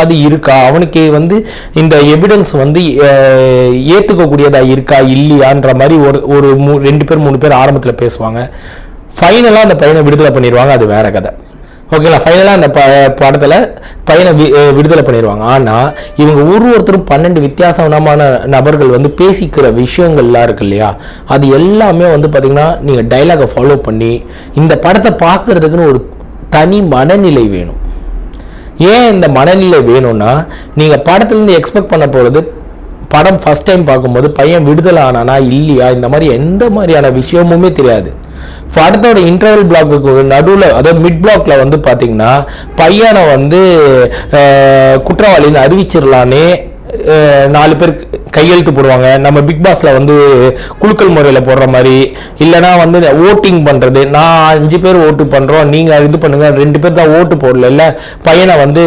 அது இருக்கா, அவனுக்கு வந்து இந்த எவிடன்ஸ் வந்து ஏத்துக்கக்கூடியதா இருக்கா இல்லையான்ற மாதிரி ஒரு 2 பேர் 3 பேர் ஆரம்பத்துல பேசுவாங்க. ஃபைனலா அந்த பையனை விடுதலை பண்ணிடுவாங்க. அது வேற கதை. ஓகேங்களா? ஃபைனலாக அந்த படத்தில் பையனை விடுதலை பண்ணிடுவாங்க. ஆனால் இவங்க ஒருத்தரும் 12 வித்தியாசமான நபர்கள் வந்து பேசிக்கிற விஷயங்கள்லாம் இருக்கு இல்லையா, அது எல்லாமே வந்து பார்த்தீங்கன்னா நீங்கள் டைலாகை ஃபாலோ பண்ணி இந்த படத்தை பார்க்கறதுக்குன்னு ஒரு தனி மனநிலை வேணும். ஏன் இந்த மனநிலை வேணும்னா, நீங்கள் படத்துலேருந்து எக்ஸ்பெக்ட் பண்ண போகிறது படம் ஃபர்ஸ்ட் டைம் பார்க்கும்போது பையன் விடுதலை ஆனானா இல்லையா, இந்த மாதிரி எந்த மாதிரியான விஷயமுமே தெரியாது. படத்தோட இன்டர்வல் பிளாக்கு நடுவில், அதாவது மிட் பிளாக்ல வந்து பார்த்தீங்கன்னா பையனை வந்து குற்றவாளின்னு அறிவிச்சிடலானே 4 பேர் கையெழுத்து போடுவாங்க. நம்ம பிக் பாஸ்ல வந்து குலுக்கல் முறையில் போடுற மாதிரி, இல்லைனா வந்து ஓட்டிங் பண்றது, நான் 5 பேர் ஓட்டு பண்றோம், நீங்க இது பண்ணுங்க, 2 பேர் தான் ஓட்டு போடல, பையனை வந்து